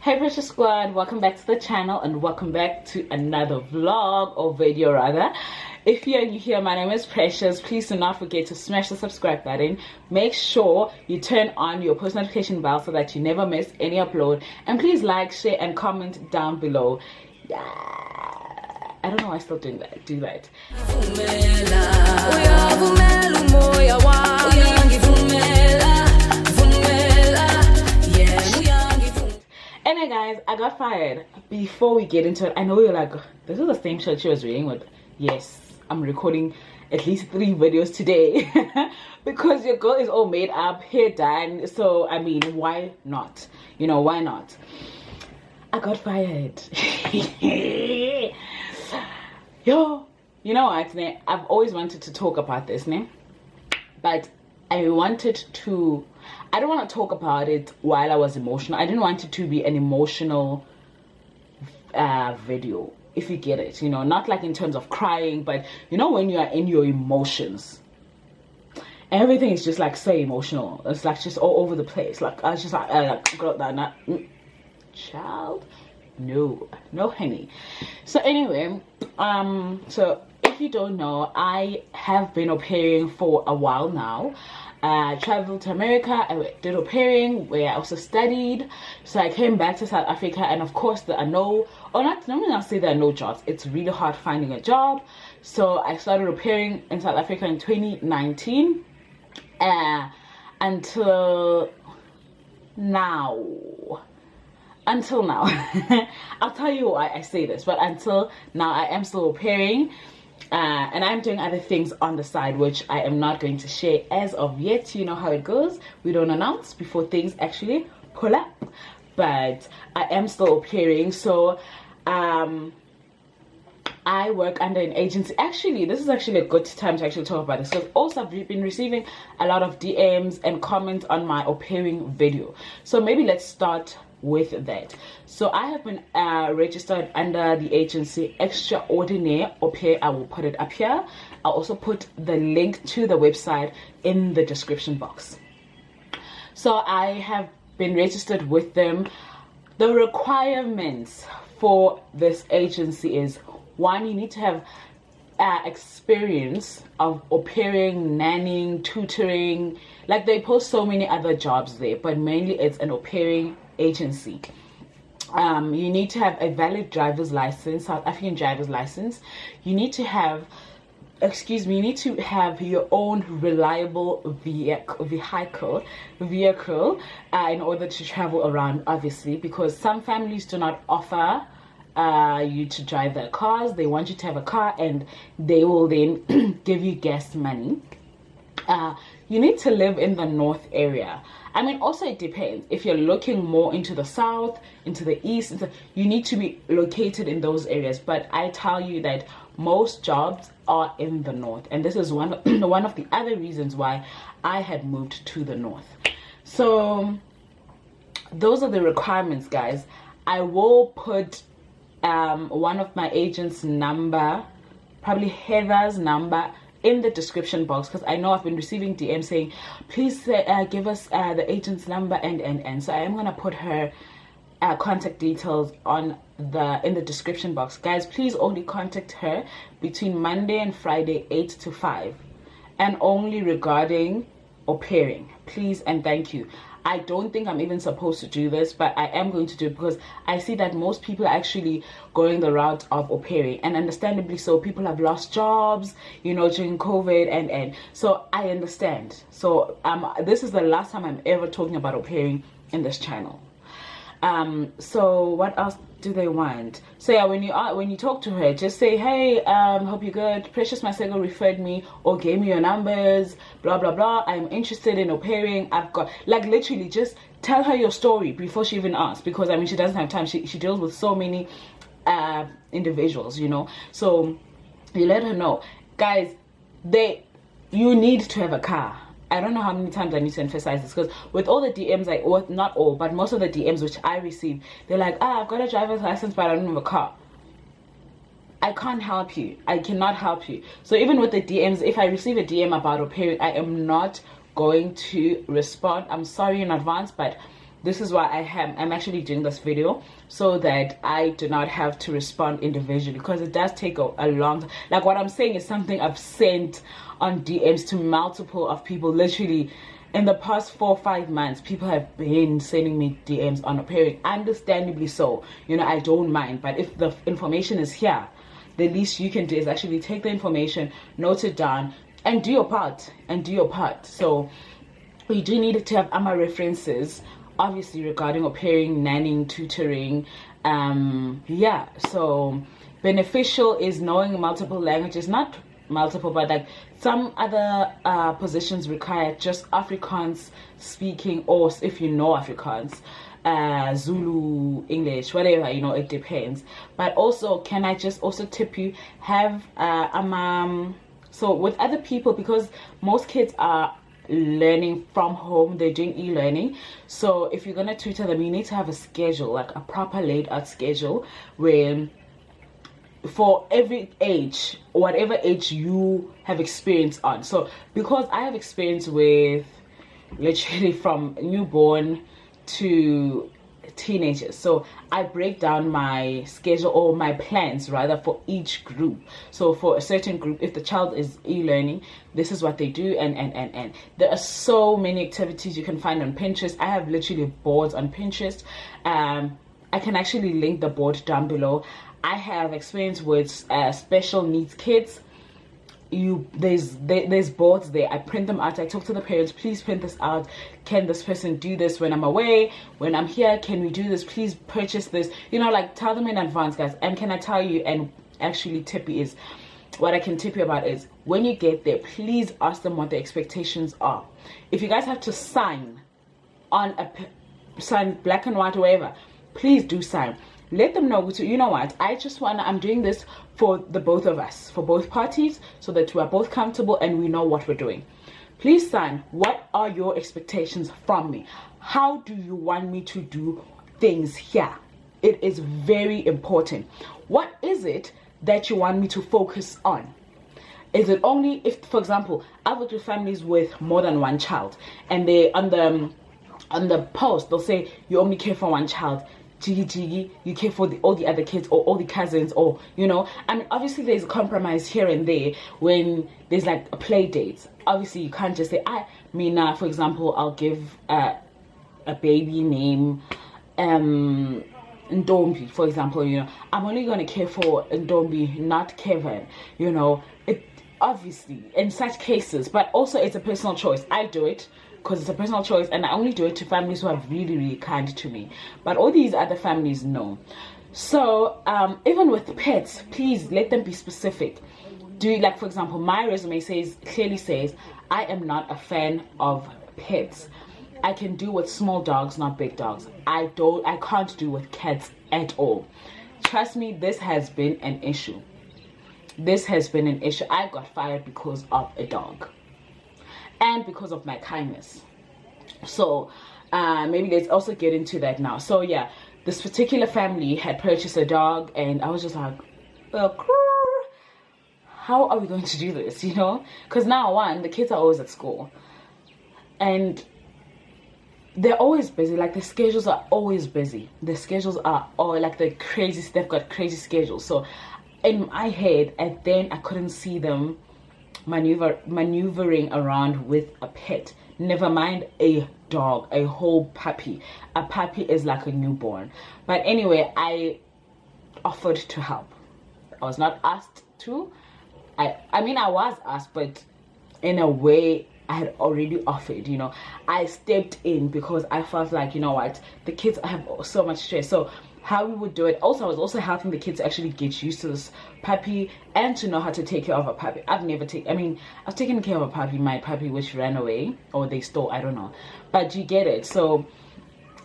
Hey Precious Squad, welcome back to the channel and welcome back to another vlog or video rather. If you're new here, my name is Precious. Please do not forget to smash the subscribe button. Make sure you turn on your post notification bell so that you never miss any upload, and please like, share and comment down below. Yeah, I don't know why I still do that. Anyway guys, I got fired. Before we get into it, I know you're like, this is the same shirt she was wearing with. Yes, I'm recording at least 3 videos today because your girl is all made up, hair done. So I mean, why not? You know, why not? I got fired. Yo, you know what, I've always wanted to talk about this, but I don't want to talk about it while I was emotional. I didn't want it to be an emotional video, if you get it, you know, not like in terms of crying, but you know, when you are in your emotions, everything is just like so emotional. It's like just all over the place. Like I was just like girl, that child, no honey. So anyway, so if you don't know, I have been au pairing for a while now. Traveled to America. I did au pairing where I also studied. So I came back to South Africa, and of course let me not say there are no jobs. It's really hard finding a job. So I started au pairing in South Africa in 2019 until now. I'll tell you why I say this, but until now I am still au pairing. And I'm doing other things on the side which I am not going to share as of yet. You know how it goes, we don't announce before things actually pull up. But I am still au pairing. So I work under an agency. Actually, this is actually a good time to actually talk about this, because also I've been receiving a lot of DMs and comments on my au pairing video. So maybe let's start with that. So I have been registered under the agency Extraordinaire Au Pair. I will put it up here. I'll also put the link to the website in the description box. So I have been registered with them. The requirements for this agency is, 1, you need to have experience of au pairing, nannying, tutoring. Like they post so many other jobs there, but mainly it's an au pairing agency. You need to have a valid driver's license, South African driver's license. You need to have, you need to have your own reliable vehicle in order to travel around, obviously, because some families do not offer you to drive their cars. They want you to have a car, and they will then give you gas money. You need to live in the north area. I mean, also it depends. If you're looking more into the south, into the east, you need to be located in those areas. But I tell you that most jobs are in the north, and this is one of the other reasons why I had moved to the north. So those are the requirements, guys. I will put one of my agent's number, probably Heather's number, in the description box, because I know I've been receiving DMs saying please give us the agent's number, and so I am gonna put her contact details in the description box. Guys, please only contact her between Monday and Friday 8 to 5, and only regarding au pairing, please and thank you. I don't think I'm even supposed to do this, but I am going to do it because I see that most people are actually going the route of au pairing, and understandably so. People have lost jobs, you know, during COVID, and so I understand. So this is the last time I'm ever talking about au pairing in this channel. So what else do they want? So yeah, when you talk to her, just say, hey, hope you're good. Precious Masego referred me or gave me your numbers, blah blah blah. I'm interested in au pairing. I've got, like, literally just tell her your story before she even asks, because I mean, she doesn't have time. She deals with so many individuals, you know. So you let her know, guys, you need to have a car. I don't know how many times I need to emphasize this, because with all the DMs, like, well, not all, but most of the DMs which I receive, they're like, I've got a driver's license, but I don't have a car. I can't help you. I cannot help you. So even with the DMs, if I receive a DM about au pairing, I am not going to respond. I'm sorry in advance, but this is why I'm actually doing this video, so that I do not have to respond individually, because it does take a long time. Like, what I'm saying is something I've sent on DMs to multiple of people. Literally in the past 4 or 5 months, people have been sending me DMs on a period, understandably so. You know, I don't mind, but if the information is here, the least you can do is actually take the information, note it down, and do your part, So we do need to have AMA references, obviously, regarding au pairing, nannying, tutoring. Yeah, so beneficial is knowing multiple languages, not multiple, but like some other positions require just Afrikaans speaking, or if you know Afrikaans, Zulu, English, whatever, you know, it depends. But also, can I just also tip you, have so with other people, because most kids are learning from home, they're doing e-learning. So if you're gonna tutor them, you need to have a schedule, like a proper laid out schedule, where for every age, whatever age you have experience on. So because I have experience with literally from newborn to teenagers, so I break down my schedule, or my plans rather, for each group. So for a certain group, if the child is e-learning, this is what they do, and there are so many activities you can find on Pinterest. I have literally boards on Pinterest. I can actually link the board down below. I have experience with special needs kids. There's boards there. I print them out. I talk to the parents, please print this out. Can this person do this when I'm away? When I'm here, can we do this? Please purchase this. You know, like, tell them in advance, guys. And can I tell you, and actually tip you is, what I can tip you about is, when you get there, please ask them what the expectations are. If you guys have to sign on sign black and white or whatever, please do sign. Let them know, you know what, I'm doing this for the both of us, for both parties, so that we are both comfortable and we know what we're doing. Please sign. What are your expectations from me? How do you want me to do things here? It is very important. What is it that you want me to focus on? Is it only if, for example, I've worked with families with more than one child, and they on the post they'll say you only care for one child. Jiggy, you care for all the other kids, or all the cousins, or, you know, I mean, obviously there's a compromise here and there when there's like a play date. Obviously you can't just say, Mina, for example, I'll give a baby name Ndombi, for example, you know, I'm only going to care for Ndombi, not Kevin, you know. It obviously in such cases, but also it's a personal choice. I do it because it's a personal choice, and I only do it to families who are really, really kind to me. But all these other families, no. So even with pets, please let them be specific. Do, like, for example, my resume clearly says I am not a fan of pets. I can do with small dogs, not big dogs. I can't do with cats at all. Trust me, this has been an issue. I got fired because of a dog, and because of my kindness. So maybe let's also get into that now. So yeah, this particular family had purchased a dog, and I was just like, how are we going to do this, you know? Because now, one, the kids are always at school, and they're always busy. Like, the schedules are always busy. The schedules are all like they've got crazy schedules. So in my head, and then I couldn't see them maneuvering around with a pet, never mind a dog, a whole puppy. A puppy is like a newborn. But anyway, I offered to help. I was not asked to. I mean, I was asked, but in a way I had already offered, you know. I stepped in because I felt like, you know what, the kids have so much stress. So how we would do it, also I was also helping the kids to actually get used to this puppy and to know how to take care of a puppy. I've taken care of a puppy, my puppy, which ran away, or they stole, I don't know, but you get it. So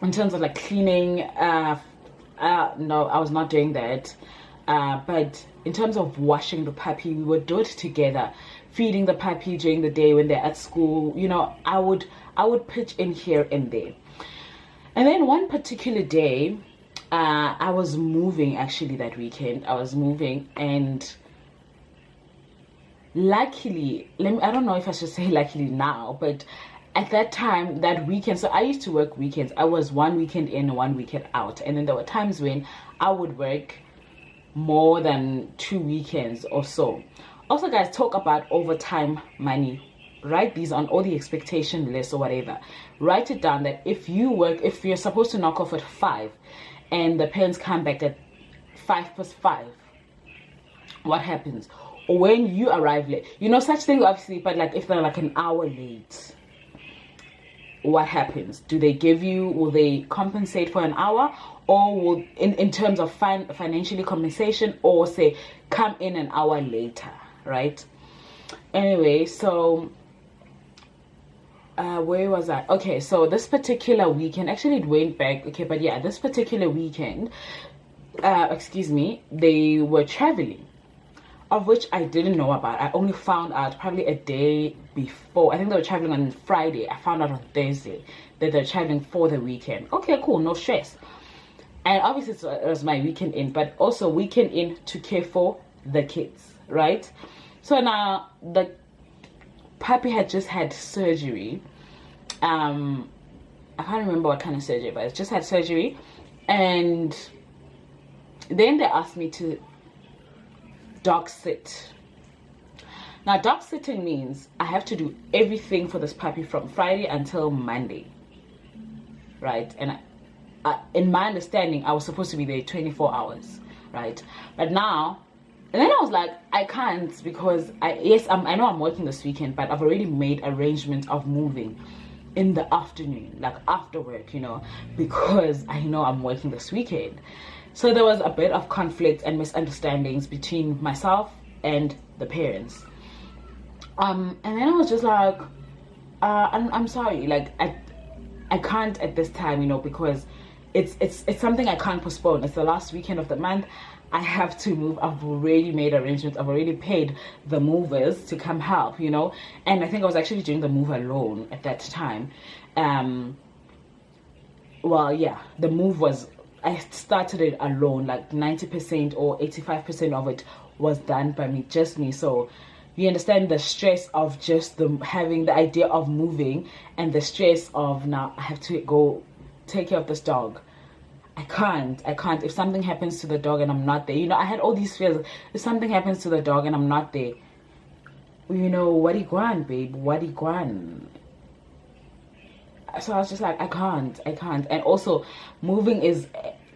in terms of like cleaning, no, I was not doing that. But in terms of washing the puppy, we would do it together. Feeding the puppy during the day when they're at school, you know, I would pitch in here and there. And then one particular day, I was moving, actually that weekend I was moving, and luckily, I don't know if I should say luckily now, but at that time, that weekend, so I used to work weekends. I was one weekend in, one weekend out, and then there were times when I would work more than 2 weekends or so. Also, guys, talk about overtime money. Write these on all the expectation lists or whatever. Write it down that if you're supposed to knock off at 5 and the parents come back at 5+5, what happens? Or when you arrive late, such things obviously, but like if they're like an hour late, what happens? Will they compensate for an hour, or will in terms of financially compensation, or say come in an hour later, right? Anyway, so where was I? Okay, so this particular weekend, actually it went back, okay, but yeah, this particular weekend, they were traveling, of which I didn't know about. I only found out probably a day before. I think they were traveling on Friday. I found out on Thursday that they're traveling for the weekend. Okay, cool, no stress. And obviously it was my weekend in, but also weekend in to care for the kids, right? So now the puppy had just had surgery. I can't remember what kind of surgery, but it just had surgery. And then they asked me to dog sit. Now, dog sitting means I have to do everything for this puppy from Friday until Monday, right? And in my understanding, I was supposed to be there 24 hours, right? But now, and then I was like, I can't, because I know I'm working this weekend, but I've already made arrangements of moving in the afternoon, like after work, because I know I'm working this weekend. So there was a bit of conflict and misunderstandings between myself and the parents. And then I was just like, I'm sorry, like I can't at this time, because it's something I can't postpone. It's the last weekend of the month. I have to move. I've already made arrangements. I've already paid the movers to come help, and I think I was actually doing the move alone at that time. Well, yeah, the move was, I started it alone, like 90% or 85% of it was done by me, just me. So you understand the stress of just having the idea of moving, and the stress of now I have to go take care of this dog. I can't. If something happens to the dog and I'm not there, I had all these fears. If something happens to the dog and I'm not there, what do you want, babe? What do you want? So I was just like, I can't. And also, moving is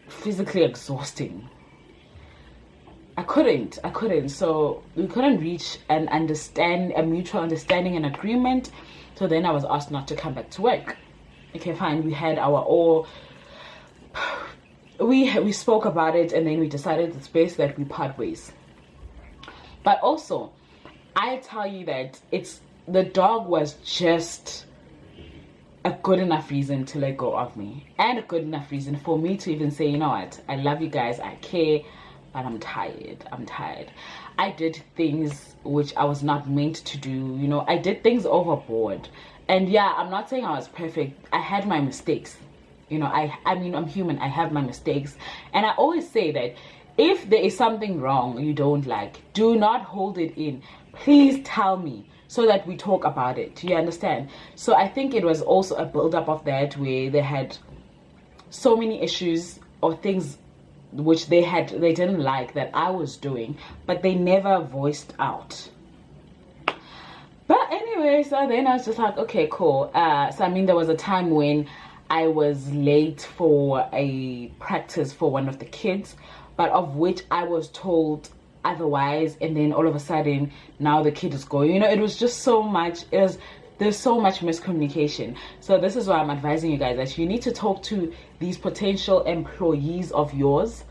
physically exhausting. I couldn't. So we couldn't reach a mutual understanding and agreement. So then I was asked not to come back to work. Okay, fine. We had we spoke about it, and then we decided it's best that we part ways. But also, I tell you that the dog was just a good enough reason to let go of me, and a good enough reason for me to even say, what, I love you guys, I care, but I'm tired. I did things which I was not meant to do. I did things overboard. And yeah, I'm not saying I was perfect. I had my mistakes. I mean, I'm human. I have my mistakes. And I always say that if there is something wrong you don't like, do not hold it in. Please tell me, so that we talk about it. You understand? So I think it was also a build-up of that, where they had so many issues or things which they didn't like that I was doing, but they never voiced out. But anyway, so then I was just like, okay, cool. So I mean, there was a time when I was late for a practice for one of the kids, but of which I was told otherwise, and then all of a sudden now the kid is going. It was just so much. There's so much miscommunication. So this is why I'm advising you guys that you need to talk to these potential employees of yours,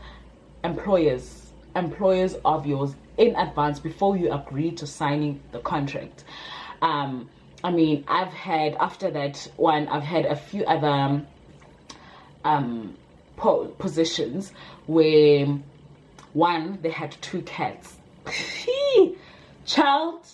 employers of yours, in advance before you agree to signing the contract. I mean, after that one, I've had a few other positions where one, they had 2 cats. child,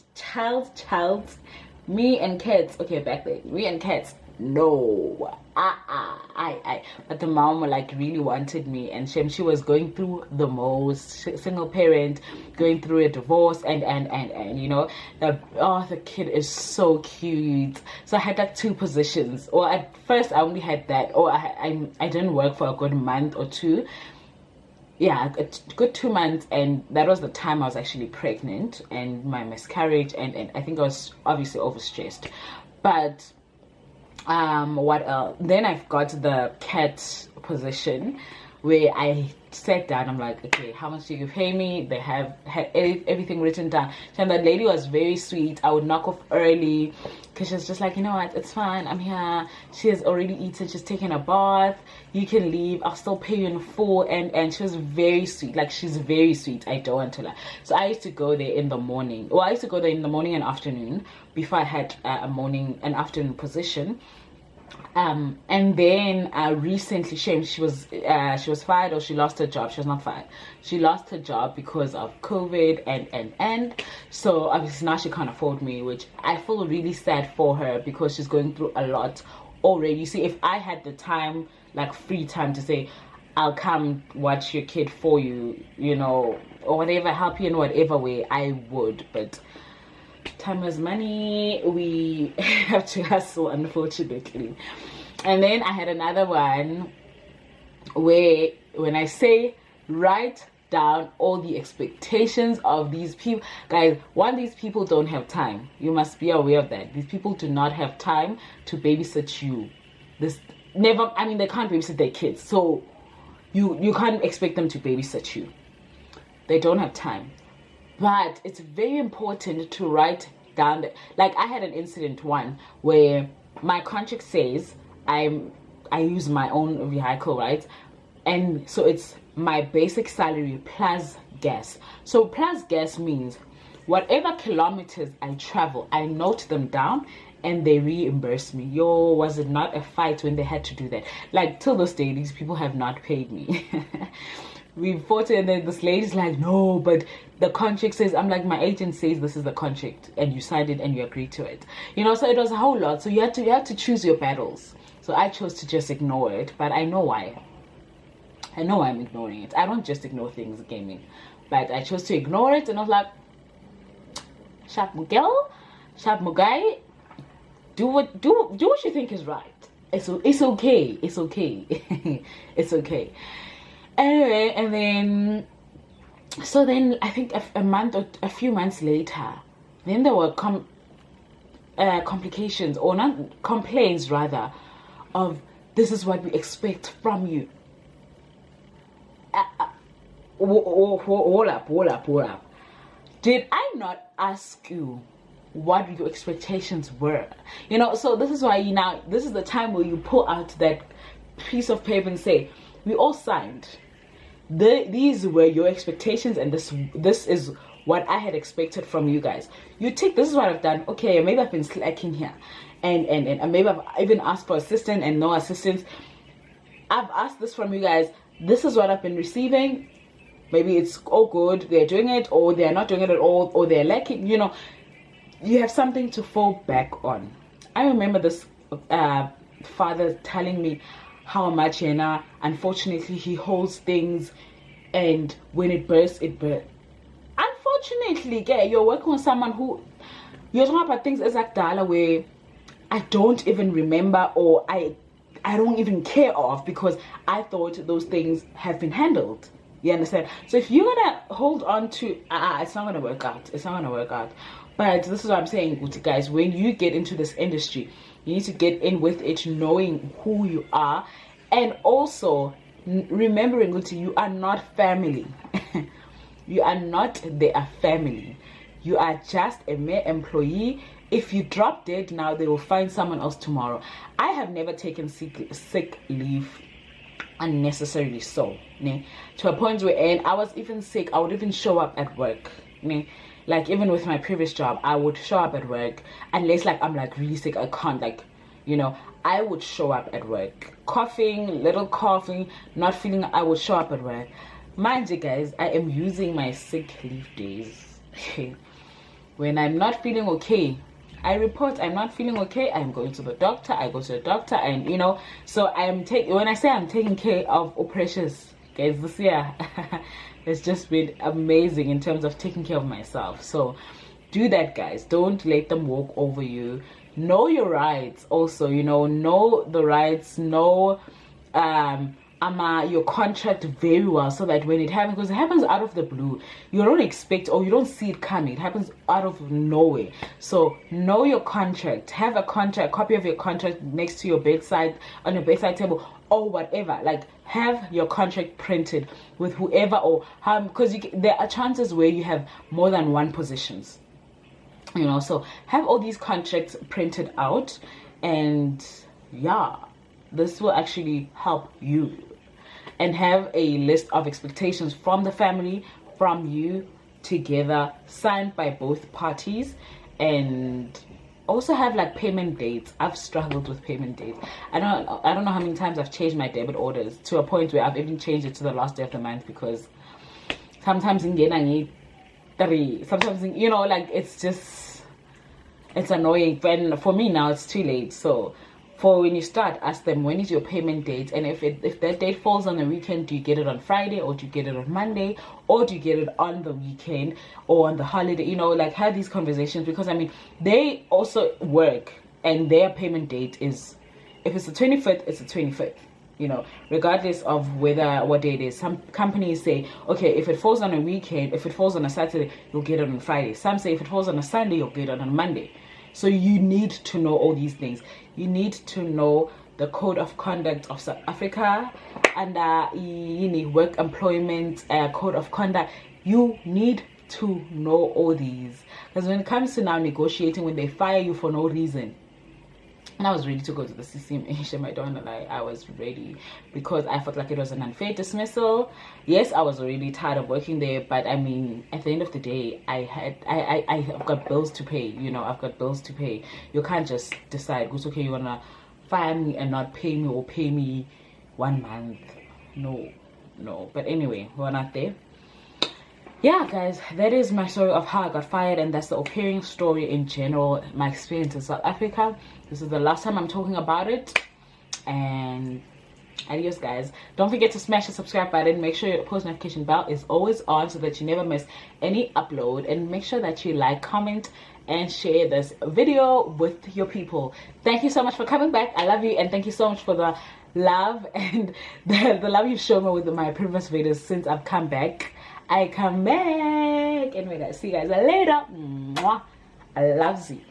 me and cats. Okay, back then, me and cats, no. But the mom like really wanted me, and she was going through the most, single parent, going through a divorce, and you know, the kid is so cute. So I had like 2 positions, or at first I only had that, or I didn't work for a good month or 2. Yeah, a good 2 months, and that was the time I was actually pregnant and my miscarriage, and I think I was obviously overstressed. But what else? Then I've got the cat position where I sat down. I'm like, okay, how much do you pay me? They had everything written down. And that lady was very sweet. I would knock off early because she was just like, you know what, it's fine, I'm here. She has already eaten, she's taken a bath, you can leave, I'll still pay you in full. And she was very sweet. Like, she's very sweet, I don't want to lie. So I used to go there in the morning. Well, I used to go there in the morning and afternoon before I had an afternoon position. And then recently she was fired, or she lost her job. She was not fired, she lost her job because of COVID, and so obviously now she can't afford me, which I feel really sad for her because she's going through a lot already. You see, if I had the time, like free time, to say I'll come watch your kid for you, you know, or whatever, help you in whatever way, I would. But time is money, we have to hustle, unfortunately. And then I had another one where, when I say write down all the expectations of these people, guys, these people don't have time. You must be aware of that. These people do not have time to babysit you. They can't babysit their kids, so you can't expect them to babysit you. They don't have time. But it's very important to write down like, I had an incident one where my contract says I use my own vehicle, right? And so it's my basic salary plus gas. So plus gas means whatever kilometers I travel, I note them down and they reimburse me. Yo, was it not a fight when they had to do that? Like, till this day, these people have not paid me. We fought, and then this lady's like, no, but the contract says, I'm like, my agent says this is the contract and you signed it and you agreed to it, you know. So it was a whole lot. So you had to choose your battles. So I chose to just ignore it, but I know why. I know why I'm ignoring it. I don't just ignore things gaming, but I chose to ignore it, and I was like, sharp girl, sharp guy, do what you think is right. It's okay. It's okay. It's okay. Anyway, and then I think a month or a few months later, then there were complications, or not complaints rather, of this is what we expect from you. Hold up. Did I not ask you what your expectations were? You know, so this is why this is the time where you pull out that piece of paper and say, we all signed. These were your expectations, and this is what I had expected from you guys. You take, this is what I've done. Okay, maybe I've been slacking here, and maybe I've even asked for assistance and no assistance. I've asked this from you guys. This is what I've been receiving. Maybe it's all good, they're doing it, or they're not doing it at all, or they're lacking. You know, you have something to fall back on. I remember this father telling me how much, unfortunately, he holds things, and when it bursts, it bursts. Unfortunately, yeah, you're working with someone who, you're talking about things as like Dala, where I don't even remember, or I don't even care of, because I thought those things have been handled. You understand? So if you're gonna hold on to, it's not gonna work out. It's not gonna work out. But this is what I'm saying, guys. When you get into this industry, you need to get in with it, knowing who you are, and also remembering that you are not family. You are not their family. You are just a mere employee. If you drop dead now, they will find someone else tomorrow. I have never taken sick leave unnecessarily, so to a point where, and I was even sick, I would even show up at work. Like, even with my previous job, I would show up at work unless like I'm like really sick, I can't, like, you know, I would show up at work coughing, not feeling. I would show up at work. Mind you guys, I am using my sick leave days when I'm not feeling okay. I report I'm not feeling okay, I'm going to the doctor. I go to the doctor, and you know, so when I say I'm taking care of precious guys this year, it's just been amazing in terms of taking care of myself. So do that, guys. Don't let them walk over you. Know your rights also, you know the rights, know your contract very well, so that when it happens, because it happens out of the blue, you don't expect or you don't see it coming, it happens out of nowhere. So know your contract, have a copy of your contract next to your bedside, on your bedside table or whatever. Like, have your contract printed with whoever, or because there are chances where you have more than one positions, you know. So have all these contracts printed out, and yeah, this will actually help you. And have a list of expectations from the family, from you, together, signed by both parties. And also have like payment dates. I've struggled with payment dates. I don't know how many times I've changed my debit orders, to a point where I've even changed it to the last day of the month, because sometimes in sometimes, you know, like, it's annoying. When for me now it's too late. So for when you start, ask them, when is your payment date? And if that date falls on the weekend, do you get it on Friday, or do you get it on Monday, or do you get it on the weekend or on the holiday? You know, like, have these conversations, because I mean, they also work, and their payment date is, if it's the 25th, it's the 25th, you know, regardless of what day it is. Some companies say, okay, if it falls on a weekend, if it falls on a Saturday, you'll get it on Friday. Some say if it falls on a Sunday, you'll get it on Monday. So you need to know all these things. You need to know the code of conduct of South Africa, and work employment code of conduct. You need to know all these, because when it comes to now negotiating, when they fire you for no reason, and I was ready to go to the CCM. I don't want to lie, I was ready, because I felt like it was an unfair dismissal. Yes, I was already tired of working there, but I mean, at the end of the day, I've got bills to pay. You know, I've got bills to pay. You can't just decide, okay, you wanna fire me and not pay me, or pay me 1 month. No. But anyway, we're not there. Yeah, guys, that is my story of how I got fired, and that's the au pairing story in general, my experience in South Africa. This is the last time I'm talking about it, and adios, guys. Don't forget to smash the subscribe button. Make sure your post notification bell is always on, so that you never miss any upload, and make sure that you like, comment, and share this video with your people. Thank you so much for coming back. I love you, and thank you so much for the love and the love you've shown me with my previous videos since I've come back. I come back. Anyway, guys, see you guys later. Mwah. I love you.